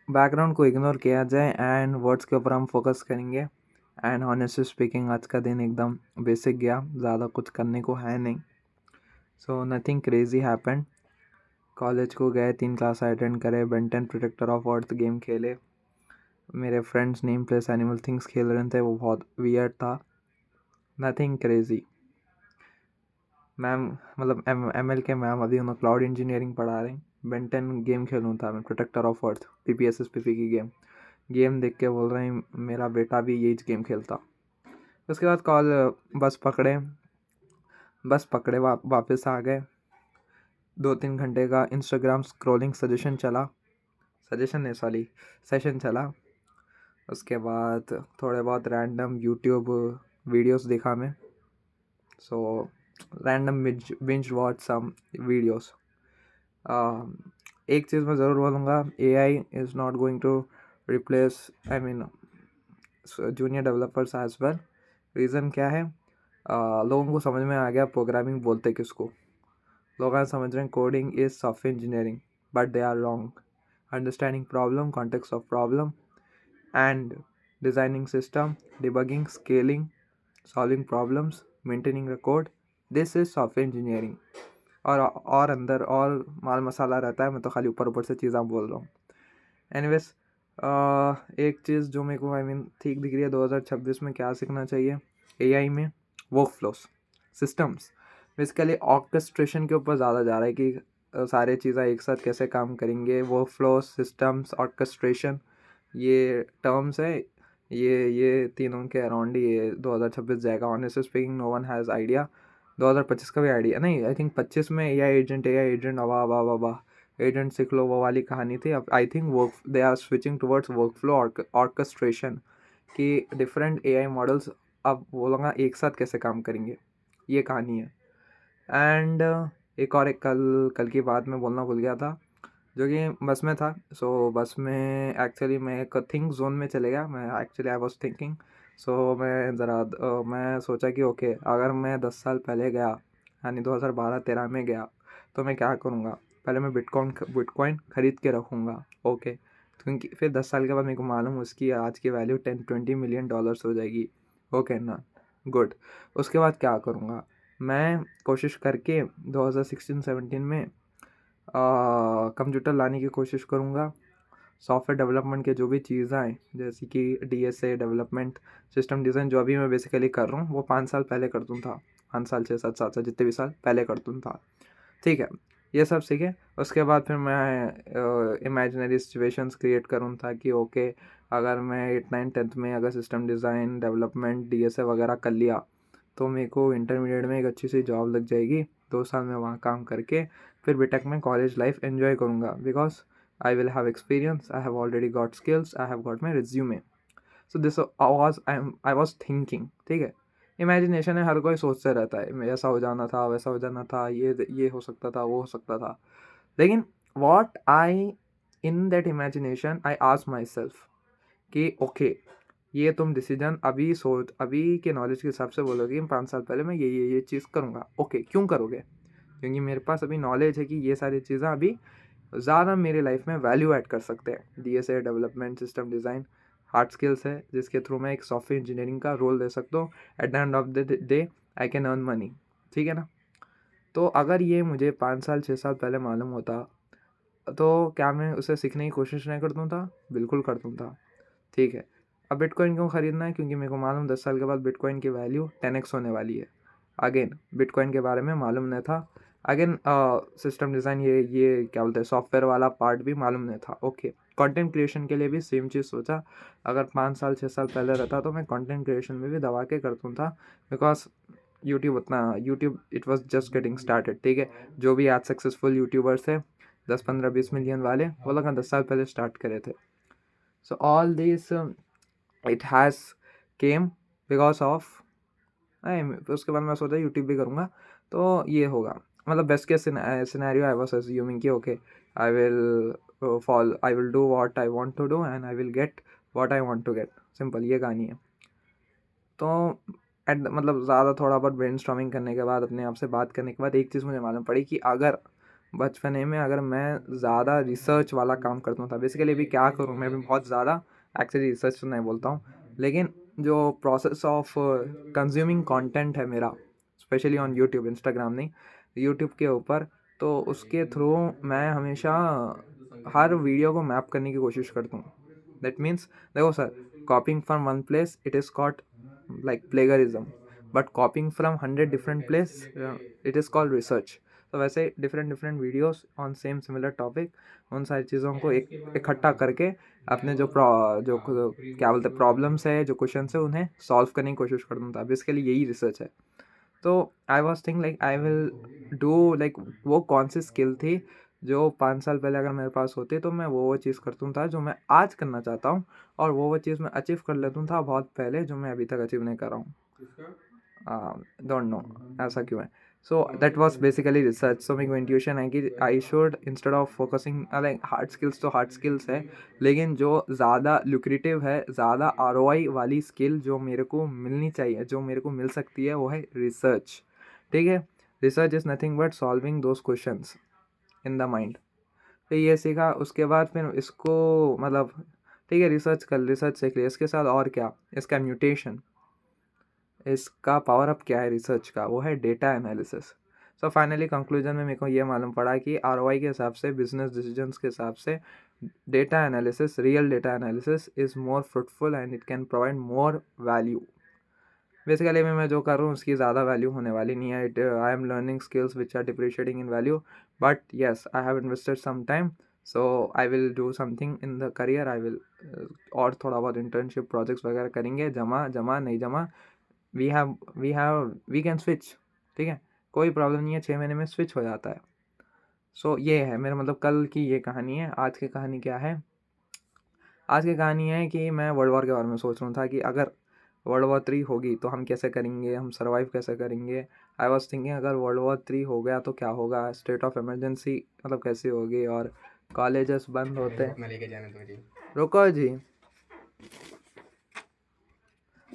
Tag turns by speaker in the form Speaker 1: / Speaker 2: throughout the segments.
Speaker 1: Background को ignore किया जाए एंड वर्ड्स के ऊपर हम फोकस करेंगे। एंड ऑनेस्टली स्पीकिंग आज का दिन एकदम बेसिक गया, ज़्यादा कुछ करने को है नहीं। So nothing crazy happened. College को गए, 3 क्लास अटेंड करे, Ben ten protector of Earth game खेले। मेरे friends name place animal things खेल रहे थे, वो बहुत वियर्ड था। Nothing crazy. मैम मतलब एम एल के मैम अभी उन्होंने क्लाउड इंजीनियरिंग पढ़ा रहे हैं। बेंटन गेम खेलूँ था मैं, प्रोटेक्टर ऑफ अर्थ, PPSSPP की गेम देख के बोल रहे हैं मेरा बेटा भी यही गेम खेलता। उसके बाद बस पकड़े वापस आ गए। 2-3 घंटे का इंस्टाग्राम स्क्रॉलिंग सेशन चला। उसके बाद थोड़े बहुत रैंडम यूट्यूब वीडियोस देखा मैं। So random binge watch some videos. एक चीज़ मैं ज़रूर बोलूँगा, AI is not going to replace junior developers as well. Reason क्या है? लोगों को समझ में आ गया प्रोग्रामिंग बोलते किसको। लोग आज समझ रहे हैं coding is software engineering, but they are wrong. Understanding problem, context of problem and designing system, debugging, scaling, solving problems, maintaining the code, this is software engineering. और अंदर और माल मसाला रहता है, मैं तो खाली ऊपर ऊपर से चीज़ें बोल रहा हूँ। एनीवेज, एक चीज़ जो मेरे को ठीक दिख रही है 2026 में क्या सीखना चाहिए AI में, work flows, systems. Basically orchestration के ऊपर ज़्यादा जा रहा है कि सारे चीज़ें एक साथ कैसे काम करेंगे। वर्क फ्लोस, सिस्टम्स, ऑर्केस्ट्रेशन, ये टर्म्स है। ये तीनों के अराउंड ही ये 2026 जाएगा। Honestly speaking no one has idea. 2025 का भी आइडिया नहीं, आई थिंक 25 में AI एजेंट वाह वाह वाह वाह, एजेंट सीख लो, वो वाली कहानी थी। अब I think work they are switching towards workflow orchestration, कि डिफरेंट AI मॉडल्स अब बोलूँगा एक साथ कैसे काम करेंगे, ये कहानी है। एंड एक कल कल की बात मैं बोलना भूल गया था, जो कि बस में था। सो बस में एक्चुअली मैं एक थिंक जोन में चले गया। मैं एक्चुअली आई वाज थिंकिंग। सो मैं सोचा कि ओके, अगर मैं 10 साल पहले गया, यानी 2012-13 में गया, तो मैं क्या करूँगा। पहले मैं बिटकॉइन ख़रीद के रखूँगा। ओके, क्योंकि फिर 10 साल के बाद मेरे को मालूम उसकी आज की वैल्यू $10-20 मिलियन हो जाएगी। ओके ना, गुड। उसके बाद क्या करूँगा, मैं कोशिश करके 2016-17 में कंप्यूटर लाने की कोशिश करूँगा। सॉफ्टवेयर डेवलपमेंट के जो भी चीज़ें हैं, जैसे कि DSA डेवलपमेंट, सिस्टम डिज़ाइन, जो अभी मैं बेसिकली कर रहा हूँ, वो 5 साल पहले करता था। 5 साल, 6 सात 7 साल, जितने भी साल पहले करता था। ठीक है, ये सब सीखे। उसके बाद फिर मैं इमेजिनरी सिचुएशंस क्रिएट करूँ था कि ओके, अगर मैं 8-9-10th में अगर सिस्टम डिज़ाइन, डेवलपमेंट, DSA वगैरह कर लिया, तो मेरे को इंटरमीडिएट में एक अच्छी सी जॉब लग जाएगी। 2 साल में वहाँ काम करके फिर बीटेक में कॉलेज लाइफ एन्जॉय करूँगा, because I will have experience, I have already got skills, I have got my resume. So this I was thinking. ठीक है, इमेजिनेशन है, हर कोई सोचते रहता है ऐसा हो जाना था, वैसा हो जाना था, ये हो सकता था, वो हो सकता था। लेकिन what I in that imagination I ask my self कि ओके, ये तुम डिसीजन अभी के नॉलेज के हिसाब से बोलोगे कि 5 साल पहले मैं ये चीज़ करूँगा। ओके, क्यों करोगे? क्योंकि मेरे पास अभी नॉलेज है कि ये सारी चीज़ें अभी ज़्यादा मेरे लाइफ में वैल्यू ऐड कर सकते हैं। DSA development, system design hard skills है, जिसके थ्रू मैं एक सॉफ्टवेयर इंजीनियरिंग का रोल दे सकता हूँ। At the end of the day I can earn money. ठीक है ना? तो अगर ये मुझे 5 साल 6 साल पहले मालूम होता, तो क्या मैं उसे सीखने की कोशिश नहीं करता था? बिल्कुल करता था। ठीक है, अब बिटकॉइन क्यों ख़रीदना है? क्योंकि मेरे को मालूम 10 साल के बाद बिटकॉइन की वैल्यू 10x होने वाली है। अगेन बिटकॉइन के बारे में मालूम नहीं था। अगेन सिस्टम डिज़ाइन, ये क्या बोलते हैं, सॉफ्टवेयर वाला पार्ट भी मालूम नहीं था। ओके, कंटेंट क्रिएशन के लिए भी सेम चीज़ सोचा। अगर 5 साल 6 साल पहले रहता तो मैं कंटेंट क्रिएशन में भी दबा के करता था, because YouTube it was just getting started. ठीक है, जो भी आज सक्सेसफुल यूट्यूबर्स थे 10-15-20 मिलियन वाले, वो लोग 10 साल पहले स्टार्ट करे थे। So all this it has came because of उसके बाद मैं सोचा यूट्यूब भी करूँगा तो ये होगा। मतलब best case scenario I was assuming कि okay, I will do what I want to do and I will get what I want to get. Simple, ये कहानी है। तो मतलब ज़्यादा थोड़ा बहुत ब्रेनस्टॉर्मिंग करने के बाद, अपने आप से बात करने के बाद, एक चीज़ मुझे मालूम पड़ी कि अगर बचपने में अगर मैं ज़्यादा रिसर्च वाला काम करता था, बेसिकली अभी क्या करूँ, मैं भी बहुत ज़्यादा एक्चुअली रिसर्च तो नहीं बोलता हूँ, लेकिन जो प्रोसेस ऑफ कंज्यूमिंग कंटेंट है मेरा, स्पेशली ऑन यूट्यूब, इंस्टाग्राम नहीं, यूट्यूब के ऊपर, तो उसके थ्रू मैं हमेशा हर वीडियो को मैप करने की कोशिश करता हूँ. दैट मीन्स, देखो sir, कॉपिंग from one place it is called like plagiarism, but कॉपिंग from 100 different place it is called research. तो वैसे different different videos on same similar topic, उन सारी चीज़ों को एक इकट्ठा करके अपने क्या बोलते हैं प्रॉब्लम्स है, जो क्वेश्चन है, उन्हें सॉल्व करने की कोशिश करता था. बेसिकली यही रिसर्च है. तो I was think like I will do like, वो कौन सी स्किल थी जो 5 साल पहले अगर मेरे पास होती तो मैं वो चीज़ करता था जो मैं आज करना चाहता हूँ, और वो चीज़ मैं अचीव कर लेता था बहुत पहले, जो मैं अभी तक अचीव नहीं कर रहा हूँ. डोंट नो ऐसा क्यों है. So that was basically research. So मेरे को इंट्यूशन है कि I should instead of focusing like hard skills, तो हार्ड स्किल्स है, लेकिन जो ज़्यादा लुक्रेटिव है, ज़्यादा ROI वाली स्किल जो मेरे को मिलनी चाहिए, जो मेरे को मिल सकती है, वो है रिसर्च. ठीक है. Research is nothing but solving those questions in the mind. फिर ये सीखा, उसके बाद फिर इसको मतलब ठीक है, रिसर्च कर, रिसर्च सीख लिया, इसके साथ और क्या, इसका म्यूटेशन, इसका पावर अप क्या है रिसर्च का, वो है data analysis. So finally conclusion में मेरे को ये मालूम पड़ा कि ROI के हिसाब से, बिजनेस डिसीजंस के हिसाब से, data analysis, real data analysis is more fruitful and it can provide more value. Basically मैं जो कर रहा हूँ उसकी ज़्यादा वैल्यू होने वाली नहीं है. I am learning skills which are depreciating in value, but yes I have invested some time. So I will do something in the career. I will और थोड़ा बहुत इंटर्नशिप प्रोजेक्ट्स वगैरह करेंगे, जमा जमा नहीं जमा, वी कैन स्विच. ठीक है, कोई प्रॉब्लम नहीं है, 6 महीने में स्विच हो जाता है. सो ये है मेरा मतलब कल की ये कहानी है. आज की कहानी क्या है? आज की कहानी है कि मैं वर्ल्ड वॉर के बारे में सोच रहा था कि अगर वर्ल्ड वॉर 3 होगी तो हम कैसे करेंगे, हम सर्वाइव कैसे करेंगे. आई वॉज थिंकिंग अगर वर्ल्ड वॉर 3 हो गया तो क्या होगा, स्टेट ऑफ इमरजेंसी मतलब कैसी होगी, और कॉलेजेस बंद होते.
Speaker 2: लेके जाना तो जी.
Speaker 1: रुको जी.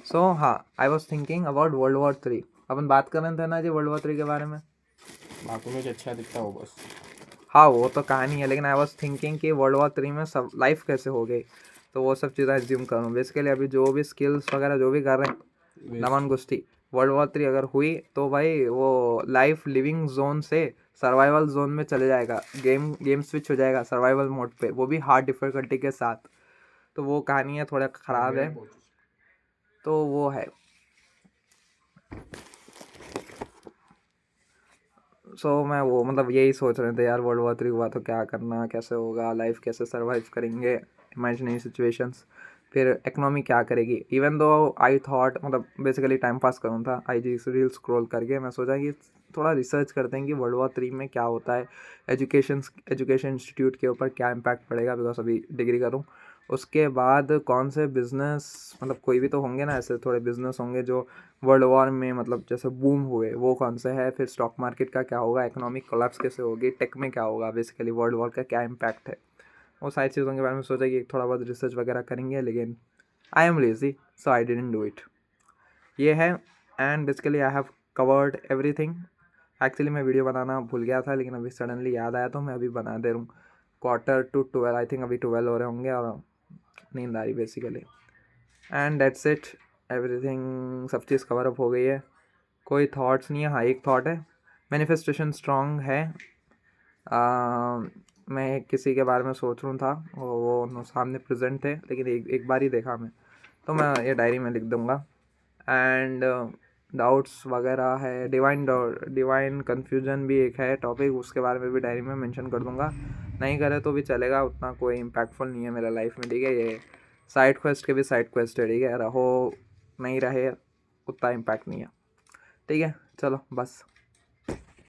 Speaker 1: सो हाँ, I was thinking about world war 3. अपन बात कर रहे थे ना जी वर्ल्ड वॉर 3 के बारे में.
Speaker 2: बाकी में जो अच्छा दिखता हो बस.
Speaker 1: हाँ, वो तो कहानी है, लेकिन आई वॉज थिंकिंग कि वर्ल्ड वॉर 3 में सब लाइफ कैसे हो गई, तो वो सब चीज़ें एज्यूम करूँ. बेसिकली अभी जो भी स्किल्स वगैरह जो भी कर रहे हैं, दमन गुस्ती, वर्ल्ड वॉर 3 अगर हुई तो भाई वो लाइफ लिविंग जोन से सर्वाइवल जोन में चले जाएगा, गेम स्विच हो जाएगा सर्वाइवल मोड पे, वो भी हार्ड डिफिकल्टी के साथ. तो वो कहानी है, थोड़ा ख़राब है, तो वो है. मैं वो मतलब यही सोच रहे थे यार, वर्ल्ड वॉर 3 हुआ तो क्या करना, कैसे होगा, लाइफ कैसे सर्वाइव करेंगे, इमेजिनरी सिचुएशंस, फिर इकोनॉमी क्या करेगी. इवन दो आई थॉट मतलब बेसिकली टाइम पास करूँ था, IG रील स्क्रॉल करके मैं सोचा कि थोड़ा रिसर्च करते हैं कि वर्ल्ड वॉर 3 में क्या होता है, एजुकेशन इंस्टीट्यूट के ऊपर क्या इम्पैक्ट पड़ेगा, बिकॉज अभी डिग्री करूँ. उसके बाद कौन से बिज़नेस, मतलब कोई भी तो होंगे ना ऐसे थोड़े बिज़नेस होंगे जो वर्ल्ड वॉर में मतलब जैसे बूम हुए, वो कौन से है, फिर स्टॉक मार्केट का क्या होगा, इकोनॉमिक कोलैप्स कैसे होगी, टेक में क्या होगा, बेसिकली वर्ल्ड वॉर का क्या इम्पैक्ट है, वो सारी चीज़ों के बारे में सोचा कि थोड़ा बहुत रिसर्च वगैरह करेंगे, लेकिन I am lazy so I didn't do it. ये है. And basically I have covered everything. Actually मैं वीडियो बनाना भूल गया था, लेकिन अभी सडनली याद आया तो मैं अभी बना दे रहा हूँ. 11:45 आई थिंक, अभी 12 हो रहे होंगे और नींद आ रही basically. And that's it. Everything, सब चीज़ कवर अप हो गई है. कोई थॉट्स नहीं है. हाँ, एक थॉट है, मैनिफेस्टेशन स्ट्रॉन्ग है. मैं किसी के बारे में सोच रहा था, वो सामने प्रेजेंट थे, लेकिन एक बार ही देखा मैं, तो मैं ये डायरी में लिख दूँगा. एंड डाउट्स वगैरह है, डिवाइन कन्फ्यूजन भी एक है टॉपिक, उसके बारे में भी डायरी में मेंशन कर दूँगा. नहीं करे तो भी चलेगा, उतना कोई इम्पैक्टफुल नहीं है मेरा लाइफ में. ठीक है, ये साइड क्वेस्ट के भी साइड क्वेस्ट है. ठीक है, रहो नहीं रहे उतना इम्पैक्ट नहीं है. ठीक है, चलो बस.